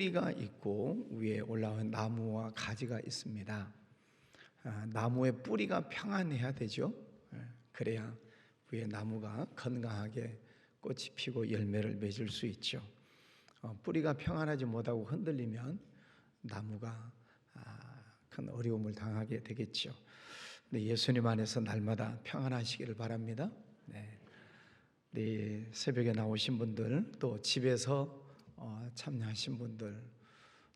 뿌리가 있고 위에 올라온 나무와 가지가 있습니다. 나무의 뿌리가 평안해야 되죠. 그래야 위에 나무가 건강하게 꽃이 피고 열매를 맺을 수 있죠. 뿌리가 평안하지 못하고 흔들리면 나무가 큰 어려움을 당하게 되겠죠. 근데 예수님 안에서 날마다 평안하시기를 바랍니다. 네, 새벽에 나오신 분들, 또 집에서 참여하신 분들,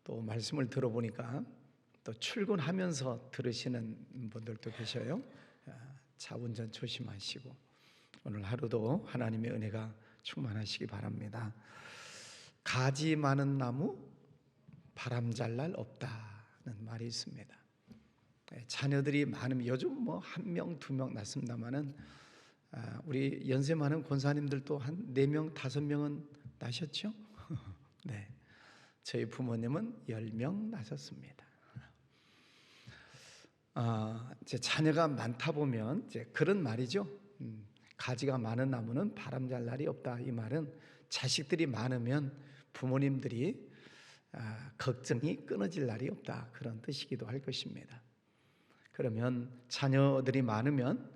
또 말씀을 들어보니까 또 출근하면서 들으시는 분들도 계셔요. 차 운전 조심하시고 오늘 하루도 하나님의 은혜가 충만하시기 바랍니다. 가지 많은 나무 바람 잘 날 없다는 말이 있습니다. 자녀들이 많으면 요즘 뭐 1명, 2명 낳습니다만은 우리 연세 많은 권사님들도 한 4명, 5명은 낳으셨죠? 네, 저희 부모님은 10명 낳으셨습니다. 이제 자녀가 많다 보면 이제 그런 말이죠. 가지가 많은 나무는 바람 잘 날이 없다. 이 말은 자식들이 많으면 부모님들이 걱정이 끊어질 날이 없다, 그런 뜻이기도 할 것입니다. 그러면 자녀들이 많으면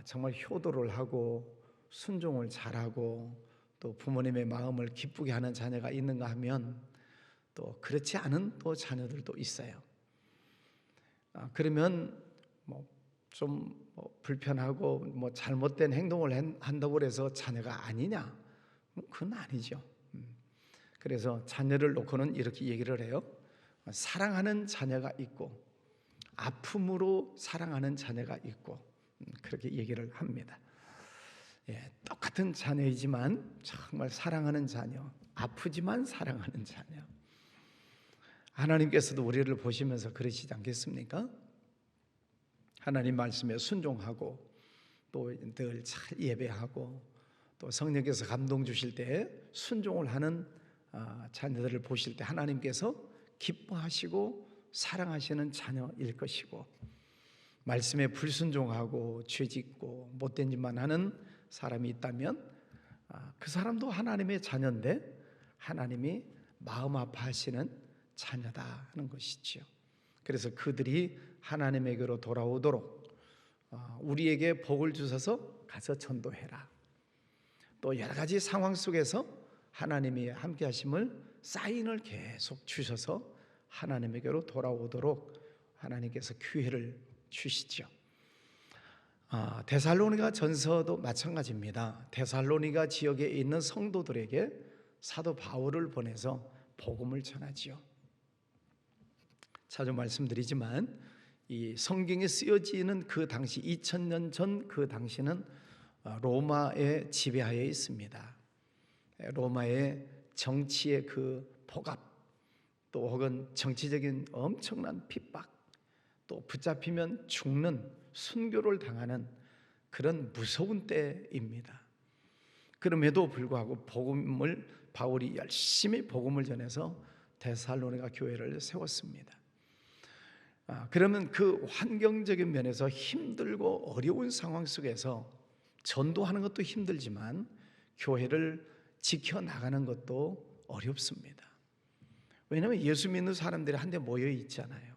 정말 효도를 하고 순종을 잘하고 또 부모님의 마음을 기쁘게 하는 자녀가 있는가 하면 또 그렇지 않은 또 자녀들도 있어요. 그러면 좀 불편하고 잘못된 행동을 한다고 해서 자녀가 아니냐? 그건 아니죠. 그래서 자녀를 놓고는 이렇게 얘기를 해요. 사랑하는 자녀가 있고 아픔으로 사랑하는 자녀가 있고, 그렇게 얘기를 합니다. 똑같은 자녀이지만 정말 사랑하는 자녀, 아프지만 사랑하는 자녀. 하나님께서도 우리를 보시면서 그러시지 않겠습니까? 하나님 말씀에 순종하고 또 늘 잘 예배하고 또 성령께서 감동 주실 때 순종을 하는 자녀들을 보실 때 하나님께서 기뻐하시고 사랑하시는 자녀일 것이고, 말씀에 불순종하고 죄짓고 못된 짓만 하는 사람이 있다면 그 사람도 하나님의 자녀인데 하나님이 마음 아파하시는 자녀다 하는 것이지요. 그래서 그들이 하나님에게로 돌아오도록 우리에게 복을 주셔서 가서 전도해라. 또 여러 가지 상황 속에서 하나님이 함께 하심을 사인을 계속 주셔서 하나님에게로 돌아오도록 하나님께서 기회를 주시죠. 데살로니가 전서도 마찬가지입니다. 데살로니가 지역에 있는 성도들에게 사도 바울을 보내서 복음을 전하지요. 자주 말씀드리지만 이 성경에 쓰여지는 그 당시 2000년 전 그 당시는 로마의 지배하에 있습니다. 로마의 정치의 그 폭압, 또 혹은 정치적인 엄청난 핍박, 또 붙잡히면 죽는 순교를 당하는 그런 무서운 때입니다. 그럼에도 불구하고 바울이 열심히 복음을 전해서 데살로니가 교회를 세웠습니다. 그러면 그 환경적인 면에서 힘들고 어려운 상황 속에서 전도하는 것도 힘들지만 교회를 지켜나가는 것도 어렵습니다. 왜냐하면 예수 믿는 사람들이 한데 모여 있잖아요.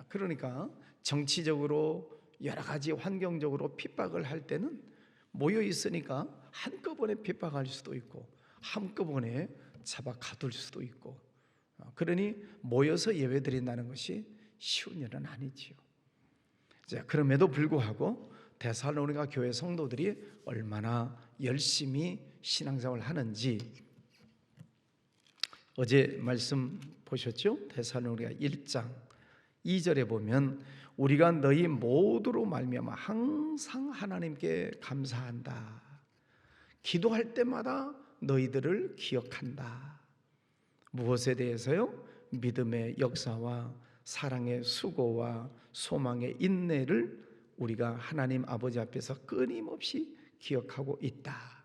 그러니까 정치적으로 여러 가지 환경적으로 핍박을 할 때는 모여 있으니까 한꺼번에 핍박할 수도 있고 한꺼번에 잡아 가둘 수도 있고, 그러니 모여서 예배 드린다는 것이 쉬운 일은 아니지요. 그럼에도 불구하고 데살로니가 교회 성도들이 얼마나 열심히 신앙생활을 하는지 어제 말씀 보셨죠? 데살로니가 1장 2절에 보면 우리가 너희 모두로 말미암아 항상 하나님께 감사한다. 기도할 때마다 너희들을 기억한다. 무엇에 대해서요? 믿음의 역사와 사랑의 수고와 소망의 인내를 우리가 하나님 아버지 앞에서 끊임없이 기억하고 있다.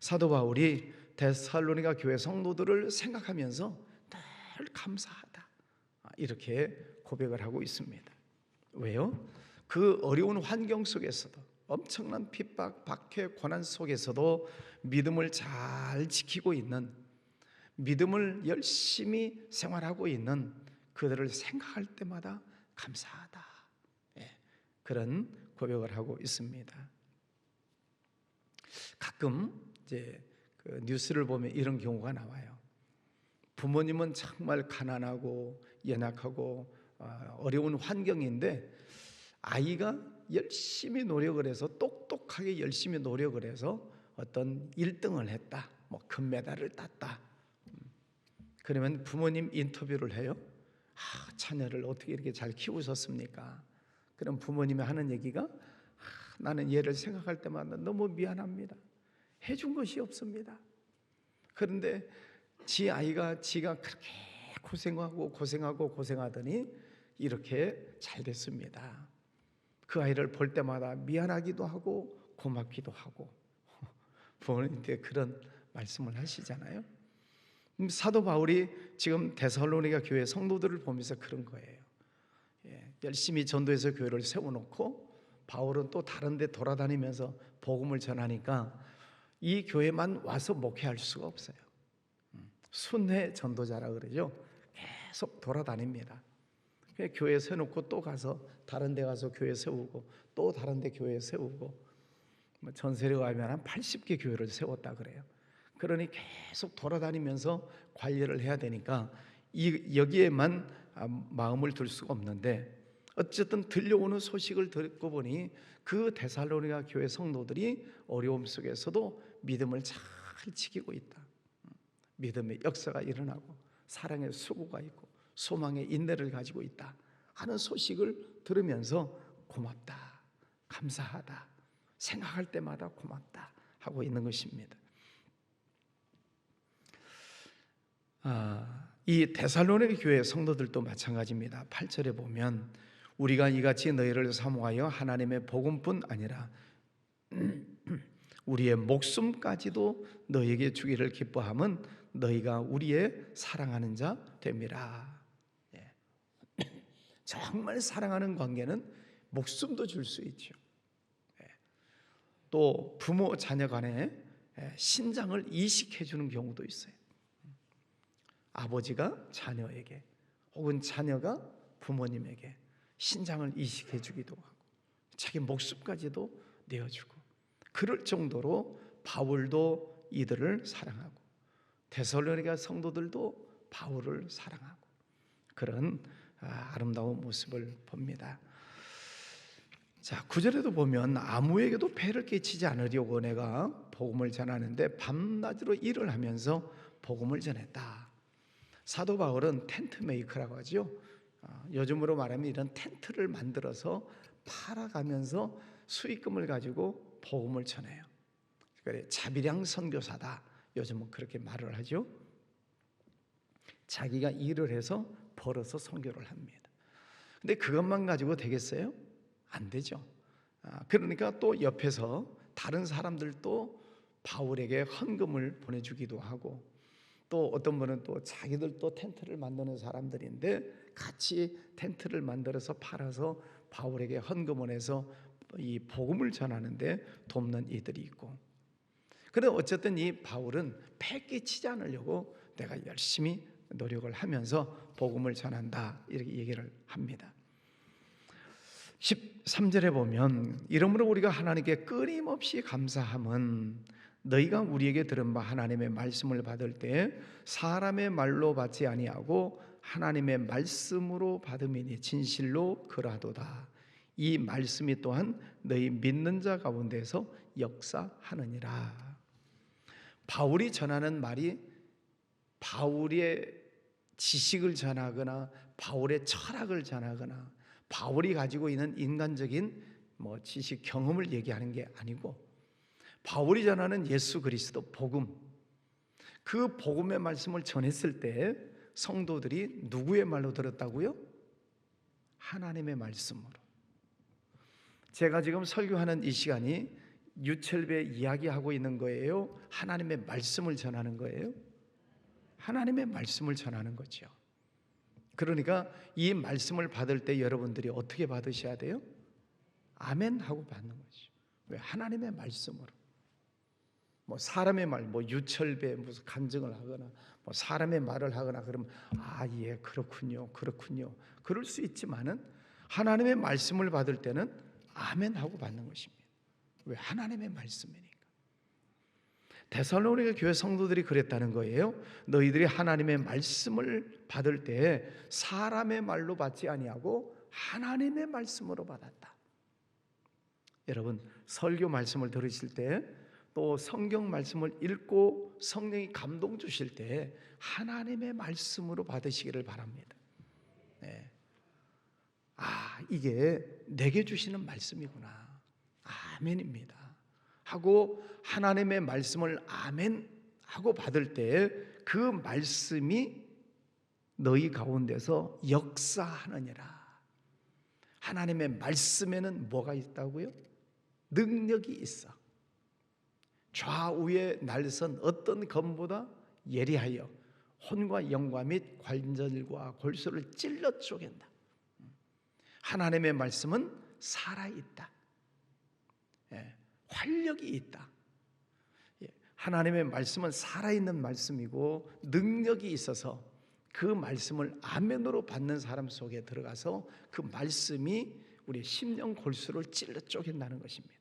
사도 바울이 데살로니가 교회 성도들을 생각하면서 늘 감사하다, 이렇게 고백을 하고 있습니다. 왜요? 그 어려운 환경 속에서도, 엄청난 핍박, 박해, 고난 속에서도 믿음을 잘 지키고 있는, 믿음을 열심히 생활하고 있는 그들을 생각할 때마다 감사하다. 그런 고백을 하고 있습니다. 가끔 이제 그 뉴스를 보면 이런 경우가 나와요. 부모님은 정말 가난하고 연약하고 어려운 환경인데 아이가 열심히 노력을 해서 똑똑하게 열심히 노력을 해서 어떤 1등을 했다, 뭐 금메달을 땄다. 그러면 부모님 인터뷰를 해요. 자녀를 어떻게 이렇게 잘 키우셨습니까? 그럼 부모님이 하는 얘기가 나는 얘를 생각할 때마다 너무 미안합니다. 해준 것이 없습니다. 그런데 지 아이가 지가 그렇게 고생하더니 이렇게 잘 됐습니다. 그 아이를 볼 때마다 미안하기도 하고 고맙기도 하고 부모님한테 그런 말씀을 하시잖아요. 사도 바울이 지금 데살로니가 교회 성도들을 보면서 그런 거예요. 열심히 전도해서 교회를 세워놓고 바울은 또 다른 데 돌아다니면서 복음을 전하니까 이 교회만 와서 목회할 수가 없어요. 순회 전도자라 그러죠. 계속 돌아다닙니다. 교회 세워놓고 또 가서 다른 데 가서 교회 세우고 또 다른 데 교회 세우고 전세로 가면 한 80개 교회를 세웠다 그래요. 그러니 계속 돌아다니면서 관리를 해야 되니까 여기에만 마음을 둘 수가 없는데 어쨌든 들려오는 소식을 듣고 보니 그 데살로니가 교회 성도들이 어려움 속에서도 믿음을 잘 지키고 있다. 믿음의 역사가 일어나고 사랑의 수고가 있고 소망의 인내를 가지고 있다 하는 소식을 들으면서 고맙다, 감사하다, 생각할 때마다 고맙다 하고 있는 것입니다. 이 데살로니가 교회 성도들도 마찬가지입니다. 8절에 보면 우리가 이같이 너희를 사모하여 하나님의 복음뿐 아니라 우리의 목숨까지도 너희에게 주기를 기뻐함은 너희가 우리의 사랑하는 자 됨이라. 정말 사랑하는 관계는 목숨도 줄 수 있죠. 또 부모 자녀 간에 신장을 이식해 주는 경우도 있어요. 아버지가 자녀에게 혹은 자녀가 부모님에게 신장을 이식해 주기도 하고 자기 목숨까지도 내어주고 그럴 정도로 바울도 이들을 사랑하고 데살로니가 성도들도 바울을 사랑하고 그런 아름다운 모습을 봅니다. 자, 9절에도 보면 아무에게도 폐를 끼치지 않으려고 내가 복음을 전하는데 밤낮으로 일을 하면서 복음을 전했다. 사도 바울은 텐트 메이커라고 하죠. 요즘으로 말하면 이런 텐트를 만들어서 팔아가면서 수익금을 가지고 복음을 전해요. 그래, 자비량 선교사다. 요즘은 그렇게 말을 하죠. 자기가 일을 해서 벌어서 선교를 합니다. 근데 그것만 가지고 되겠어요? 안 되죠. 그러니까 또 옆에서 다른 사람들도 바울에게 헌금을 보내주기도 하고 또 어떤 분은 또 자기들도 텐트를 만드는 사람들인데 같이 텐트를 만들어서 팔아서 바울에게 헌금을 해서 이 복음을 전하는데 돕는 이들이 있고 그런데 어쨌든 이 바울은 패 끼치지 않으려고 내가 열심히 노력을 하면서 복음을 전한다 이렇게 얘기를 합니다. 13절에 보면 이러므로 우리가 하나님께 끊임없이 감사함은 너희가 우리에게 들은 바 하나님의 말씀을 받을 때 사람의 말로 받지 아니하고 하나님의 말씀으로 받음이니 진실로 그라도다. 이 말씀이 또한 너희 믿는 자 가운데서 역사하느니라. 바울이 전하는 말이 바울의 지식을 전하거나 바울의 철학을 전하거나 바울이 가지고 있는 인간적인 지식 경험을 얘기하는 게 아니고 바울이 전하는 예수 그리스도 복음, 그 복음의 말씀을 전했을 때 성도들이 누구의 말로 들었다고요? 하나님의 말씀으로. 제가 지금 설교하는 이 시간이 유철배 이야기하고 있는 거예요? 하나님의 말씀을 전하는 거예요? 하나님의 말씀을 전하는 거죠. 그러니까 이 말씀을 받을 때 여러분들이 어떻게 받으셔야 돼요? 아멘 하고 받는 거죠. 왜? 하나님의 말씀으로. 뭐 사람의 말, 뭐 유철배 무슨 간증을 하거나 뭐 사람의 말을 하거나 그러면 예, 그렇군요, 그렇군요. 그럴 수 있지만은 하나님의 말씀을 받을 때는 아멘 하고 받는 것입니다. 왜? 하나님의 말씀이니까. 데살로니가 교회 성도들이 그랬다는 거예요. 너희들이 하나님의 말씀을 받을 때 사람의 말로 받지 아니하고 하나님의 말씀으로 받았다. 여러분, 설교 말씀을 들으실 때 또 성경 말씀을 읽고 성령이 감동 주실 때 하나님의 말씀으로 받으시기를 바랍니다. 네. 이게 내게 주시는 말씀이구나. 아멘입니다. 하고 하나님의 말씀을 아멘 하고 받을 때 그 말씀이 너희 가운데서 역사하느니라. 하나님의 말씀에는 뭐가 있다고요? 능력이 있어. 좌우에 날선 어떤 검보다 예리하여 혼과 영과 및 관절과 골수를 찔러 쪼갠다. 하나님의 말씀은 살아있다. 활력이 있다. 하나님의 말씀은 살아있는 말씀이고 능력이 있어서 그 말씀을 아멘으로 받는 사람 속에 들어가서 그 말씀이 우리 심령 골수를 찔러 쪼갠다는 것입니다.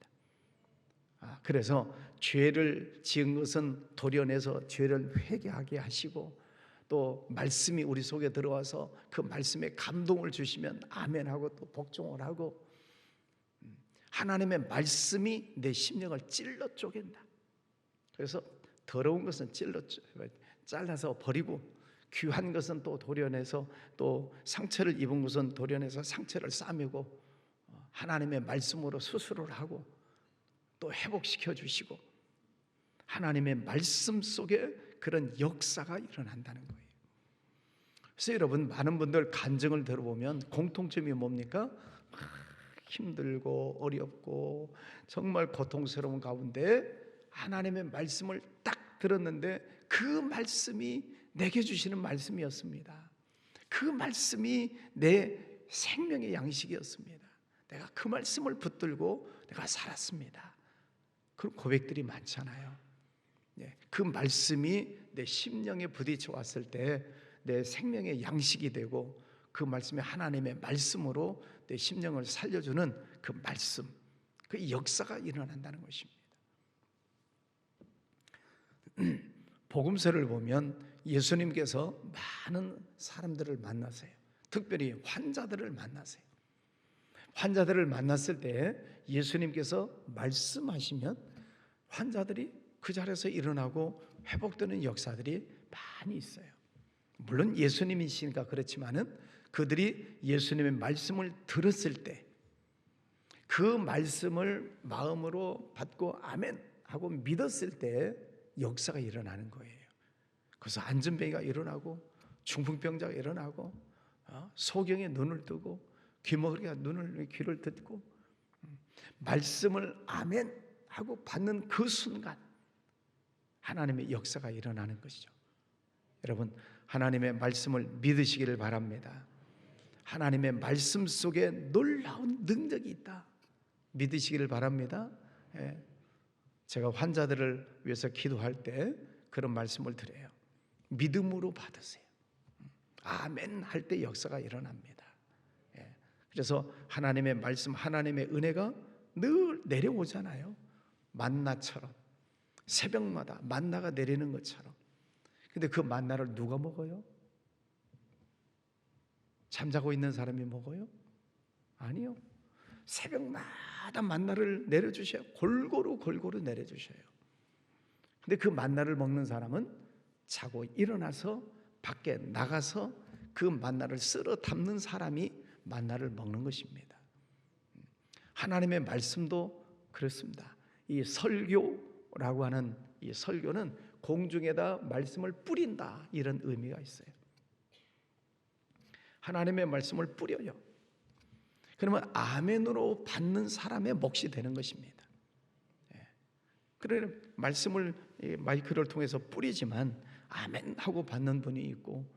그래서 죄를 지은 것은 도려내서 죄를 회개하게 하시고 또 말씀이 우리 속에 들어와서 그 말씀에 감동을 주시면 아멘하고 또 복종을 하고 하나님의 말씀이 내 심령을 찔러 쪼갠다. 그래서 더러운 것은 잘라서 버리고 귀한 것은 또 도려내서 또 상처를 입은 것은 도려내서 상처를 싸매고 하나님의 말씀으로 수술을 하고 또 회복시켜 주시고 하나님의 말씀 속에 그런 역사가 일어난다는 거예요. 그래서 여러분, 많은 분들 간증을 들어보면 공통점이 뭡니까? 힘들고 어렵고 정말 고통스러운 가운데 하나님의 말씀을 딱 들었는데 그 말씀이 내게 주시는 말씀이었습니다. 그 말씀이 내 생명의 양식이었습니다. 내가 그 말씀을 붙들고 내가 살았습니다. 그런 고백들이 많잖아요. 그 말씀이 내 심령에 부딪혀 왔을 때 내 생명의 양식이 되고 그 말씀이 하나님의 말씀으로 내 심령을 살려주는 그 말씀, 그 역사가 일어난다는 것입니다. 복음서를 보면 예수님께서 많은 사람들을 만나세요. 특별히 환자들을 만나세요. 환자들을 만났을 때 예수님께서 말씀하시면 환자들이 그 자리에서 일어나고 회복되는 역사들이 많이 있어요. 물론 예수님이시니까 그렇지만은 그들이 예수님의 말씀을 들었을 때 그 말씀을 마음으로 받고 아멘 하고 믿었을 때 역사가 일어나는 거예요. 그래서 안전병이가 일어나고 중풍병자가 일어나고 소경의 눈을 뜨고 귀머거리가 귀를 듣고 말씀을 아멘 하고 받는 그 순간 하나님의 역사가 일어나는 것이죠. 여러분, 하나님의 말씀을 믿으시기를 바랍니다. 하나님의 말씀 속에 놀라운 능력이 있다. 믿으시기를 바랍니다. 제가 환자들을 위해서 기도할 때 그런 말씀을 드려요. 믿음으로 받으세요. 아멘 할 때 역사가 일어납니다. 그래서 하나님의 말씀, 하나님의 은혜가 늘 내려오잖아요. 만나처럼 새벽마다 만나가 내리는 것처럼. 근데 그 만나를 누가 먹어요? 잠자고 있는 사람이 먹어요? 아니요. 새벽마다 만나를 내려주셔요. 골고루 내려주셔요. 근데 그 만나를 먹는 사람은 자고 일어나서 밖에 나가서 그 만나를 쓸어 담는 사람이 만나를 먹는 것입니다. 하나님의 말씀도 그렇습니다. 이 설교라고 하는 이 설교는 공중에다 말씀을 뿌린다, 이런 의미가 있어요. 하나님의 말씀을 뿌려요. 그러면 아멘으로 받는 사람의 몫이 되는 것입니다. 그래 말씀을 마이크를 통해서 뿌리지만 아멘 하고 받는 분이 있고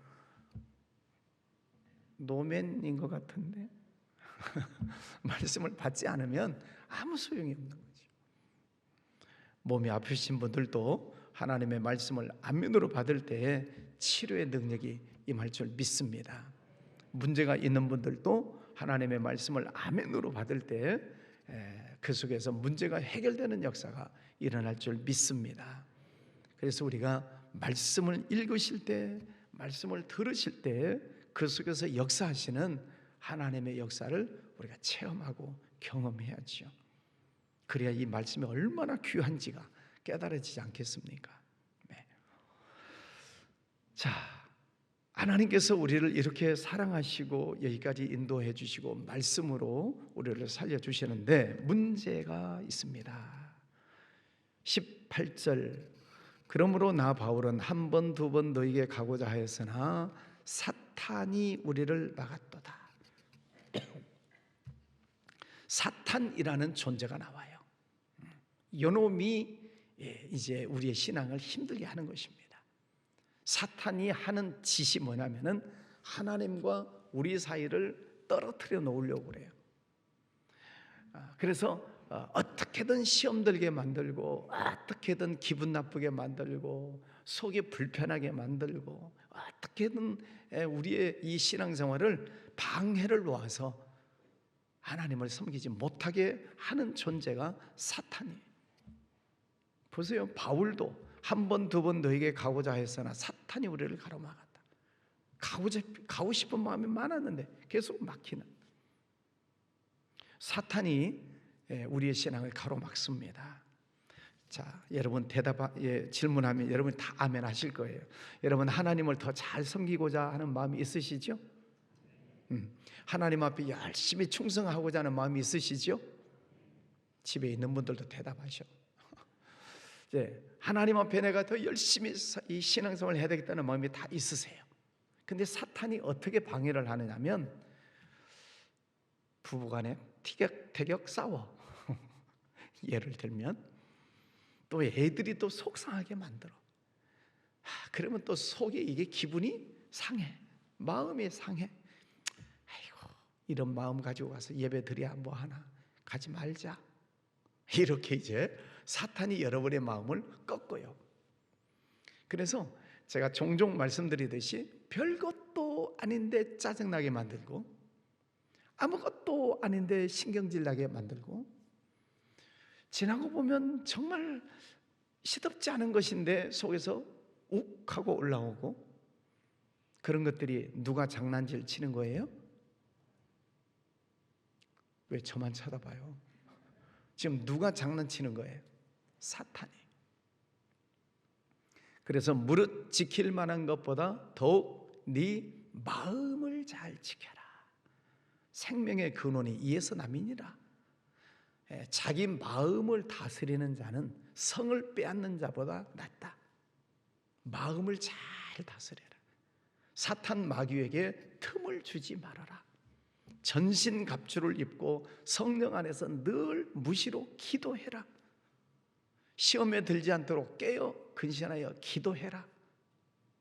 노맨인 것 같은데 말씀을 받지 않으면 아무 소용이 없는 거죠. 몸이 아프신 분들도 하나님의 말씀을 안면으로 받을 때에 치료의 능력이 임할 줄 믿습니다. 문제가 있는 분들도 하나님의 말씀을 아멘으로 받을 때 그 속에서 문제가 해결되는 역사가 일어날 줄 믿습니다. 그래서 우리가 말씀을 읽으실 때, 말씀을 들으실 때 그 속에서 역사하시는 하나님의 역사를 우리가 체험하고 경험해야죠. 그래야 이 말씀이 얼마나 귀한지가 깨달아지지 않겠습니까? 네. 자, 하나님께서 우리를 이렇게 사랑하시고 여기까지 인도해 주시고 말씀으로 우리를 살려주시는데 문제가 있습니다. 18절, 그러므로 나 바울은 한 번 두 번 너에게 가고자 하였으나 사탄이 우리를 막았도다. 사탄이라는 존재가 나와요. 요놈이 이제 우리의 신앙을 힘들게 하는 것입니다. 사탄이 하는 짓이 뭐냐면은 하나님과 우리 사이를 떨어뜨려 놓으려고 그래요. 그래서 어떻게든 시험 들게 만들고, 어떻게든 기분 나쁘게 만들고, 속이 불편하게 만들고, 어떻게든 우리의 이 신앙생활을 방해를 놓아서 하나님을 섬기지 못하게 하는 존재가 사탄이에요. 보세요. 바울도 한 번 두 번 너에게 가고자 했으나 사탄이 우리를 가로막았다. 가고 싶은 마음이 많았는데 계속 막히는 사탄이 우리의 신앙을 가로막습니다. 자, 여러분 질문하면 여러분 다 아멘 하실 거예요. 여러분 하나님을 더 잘 섬기고자 하는 마음이 있으시죠? 하나님 앞에 열심히 충성하고자 하는 마음이 있으시죠? 집에 있는 분들도 대답하셔. 이제 하나님 앞에 내가 더 열심히 이 신앙생활을 해야 되겠다는 마음이 다 있으세요. 근데 사탄이 어떻게 방해를 하느냐면 부부간에 티격태격 싸워. 예를 들면 또 애들이 또 속상하게 만들어. 그러면 또 속에 이게 기분이 상해. 마음이 상해. 아이고, 이런 마음 가지고 가서 예배 드려야 뭐 하나. 가지 말자. 이렇게 이제 사탄이 여러분의 마음을 꺾어요. 그래서 제가 종종 말씀드리듯이 별것도 아닌데 짜증나게 만들고, 아무것도 아닌데 신경질 나게 만들고, 지나고 보면 정말 시덥지 않은 것인데 속에서 욱 하고 올라오고, 그런 것들이 누가 장난질 치는 거예요? 왜 저만 쳐다봐요? 지금 누가 장난치는 거예요? 사탄이. 그래서 무릇 지킬 만한 것보다 더욱 네 마음을 잘 지켜라. 생명의 근원이 이에서 남이니라. 자기 마음을 다스리는 자는 성을 빼앗는 자보다 낫다. 마음을 잘 다스려라. 사탄 마귀에게 틈을 주지 말아라. 전신갑주를 입고 성령 안에서 늘 무시로 기도해라. 시험에 들지 않도록 깨어 근신하여 기도해라.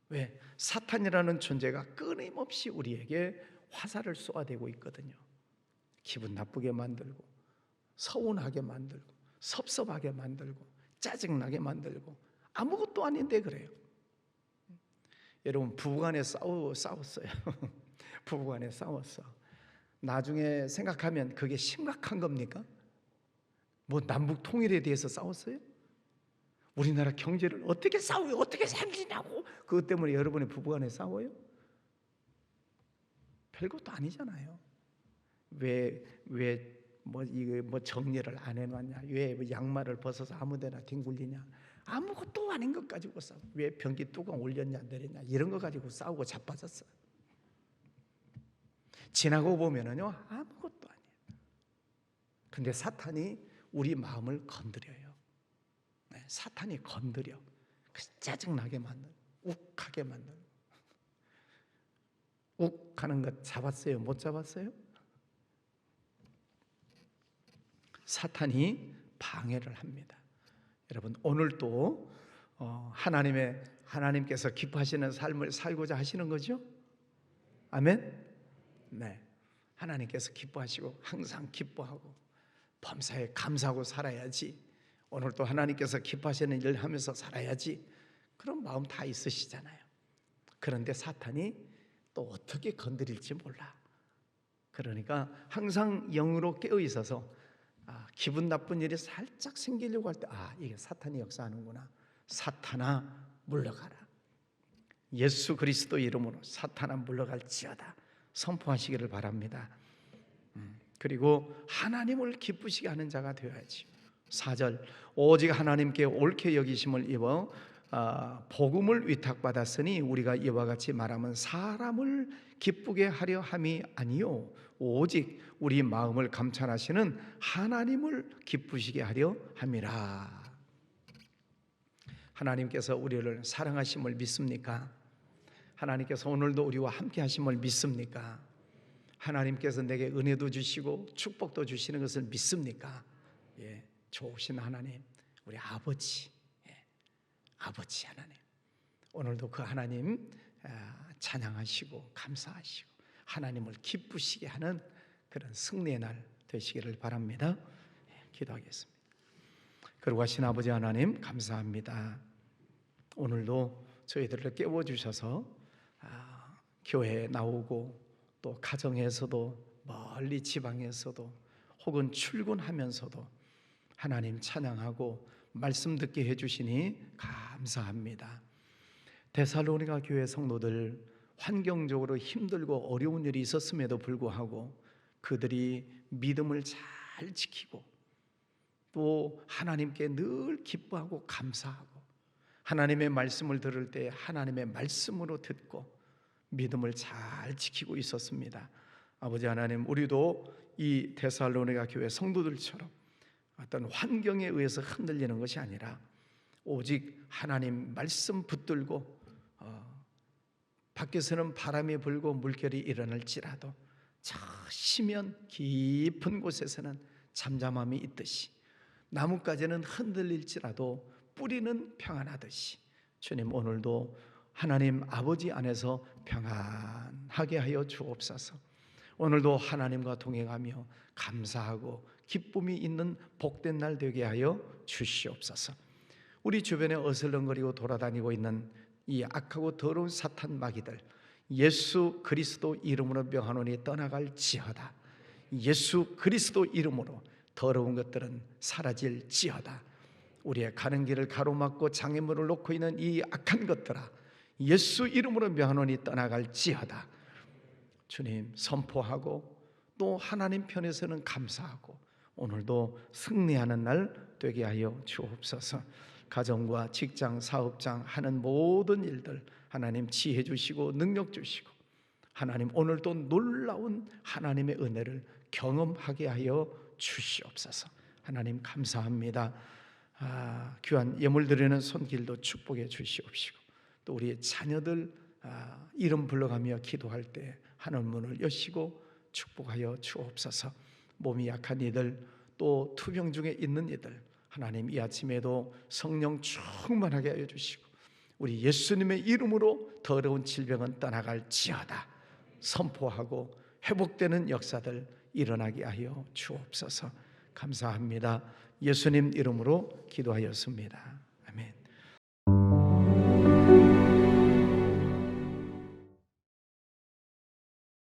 왜? 사탄이라는 존재가 끊임없이 우리에게 화살을 쏘아대고 있거든요. 기분 나쁘게 만들고, 서운하게 만들고, 섭섭하게 만들고, 짜증나게 만들고, 아무것도 아닌데 그래요. 여러분 부부간에 싸웠어요. 부부간에 싸웠어. 나중에 생각하면 그게 심각한 겁니까? 뭐 남북 통일에 대해서 싸웠어요? 우리나라 경제를 어떻게 싸워요? 어떻게 살리냐고. 그것 때문에 여러분의 부부간에 싸워요? 별것도 아니잖아요. 왜 뭐 정리를 안 해놨냐? 왜 양말을 벗어서 아무데나 뒹굴리냐? 아무것도 아닌 것 가지고 싸워. 왜 변기 뚜껑 올렸냐 내렸냐? 이런 거 가지고 싸우고 자빠졌어. 지나고 보면은요 아무것도 아니에요. 근데 사탄이 우리 마음을 건드려요. 네, 사탄이 건드려. 짜증나게 만들고, 욱하게 만들고. 욱하는 것 잡았어요? 못 잡았어요? 사탄이 방해를 합니다. 여러분 오늘도 하나님께서 기뻐하시는 삶을 살고자 하시는 거죠? 아멘? 네, 하나님께서 기뻐하시고 항상 기뻐하고 범사에 감사하고 살아야지 오늘 또 하나님께서 기뻐하시는 일을 하면서 살아야지, 그런 마음 다 있으시잖아요. 그런데 사탄이 또 어떻게 건드릴지 몰라. 그러니까 항상 영으로 깨어 있어서 기분 나쁜 일이 살짝 생기려고 할 때 이게 사탄이 역사하는구나. 사탄아 물러가라. 예수 그리스도 이름으로 사탄아 물러갈지어다 선포하시기를 바랍니다. 그리고 하나님을 기쁘시게 하는 자가 되어야지. 4절, 오직 하나님께 옳게 여기심을 입어 복음을 위탁받았으니 우리가 이와 같이 말하면 사람을 기쁘게 하려 함이 아니요 오직 우리 마음을 감찰하시는 하나님을 기쁘시게 하려 함이라. 하나님께서 우리를 사랑하심을 믿습니까? 하나님께서 오늘도 우리와 함께 하심을 믿습니까? 하나님께서 내게 은혜도 주시고 축복도 주시는 것을 믿습니까? 예, 좋으신 하나님, 우리 아버지, 아버지 하나님, 오늘도 그 하나님 찬양하시고 감사하시고 하나님을 기쁘시게 하는 그런 승리의 날 되시기를 바랍니다. 기도하겠습니다. 거룩하신 아버지 하나님 감사합니다. 오늘도 저희들을 깨워주셔서 교회에 나오고 또 가정에서도 멀리 지방에서도 혹은 출근하면서도 하나님 찬양하고 말씀 듣게 해주시니 감사합니다. 데살로니가 교회 성도들 환경적으로 힘들고 어려운 일이 있었음에도 불구하고 그들이 믿음을 잘 지키고 또 하나님께 늘 기뻐하고 감사하고 하나님의 말씀을 들을 때 하나님의 말씀으로 듣고 믿음을 잘 지키고 있었습니다. 아버지 하나님, 우리도 이 데살로니가 교회 성도들처럼 어떤 환경에 의해서 흔들리는 것이 아니라 오직 하나님 말씀 붙들고 밖에서는 바람이 불고 물결이 일어날지라도 저 심연 깊은 곳에서는 잠잠함이 있듯이 나뭇가지는 흔들릴지라도 뿌리는 평안하듯이 주님, 오늘도 하나님 아버지 안에서 평안하게 하여 주옵소서. 오늘도 하나님과 동행하며 감사하고 기쁨이 있는 복된 날 되게 하여 주시옵소서. 우리 주변에 어슬렁거리고 돌아다니고 있는 이 악하고 더러운 사탄 마귀들 예수 그리스도 이름으로 명하노니 떠나갈지어다. 예수 그리스도 이름으로 더러운 것들은 사라질지어다. 우리의 가는 길을 가로막고 장애물을 놓고 있는 이 악한 것들아 예수 이름으로 명하노니 떠나갈지어다. 주님, 선포하고 또 하나님 편에서는 감사하고 오늘도 승리하는 날 되게 하여 주옵소서. 가정과 직장, 사업장 하는 모든 일들 하나님 지혜 주시고 능력 주시고 하나님 오늘도 놀라운 하나님의 은혜를 경험하게 하여 주시옵소서. 하나님 감사합니다. 귀한 예물 드리는 손길도 축복해 주시옵시고 또 우리의 자녀들 이름 불러가며 기도할 때 하늘 문을 여시고 축복하여 주옵소서. 몸이 약한 이들 또 투병 중에 있는 이들 하나님 이 아침에도 성령 충만하게 하여 주시고 우리 예수님의 이름으로 더러운 질병은 떠나갈지어다 선포하고 회복되는 역사들 일어나게 하여 주옵소서. 감사합니다. 예수님 이름으로 기도하였습니다.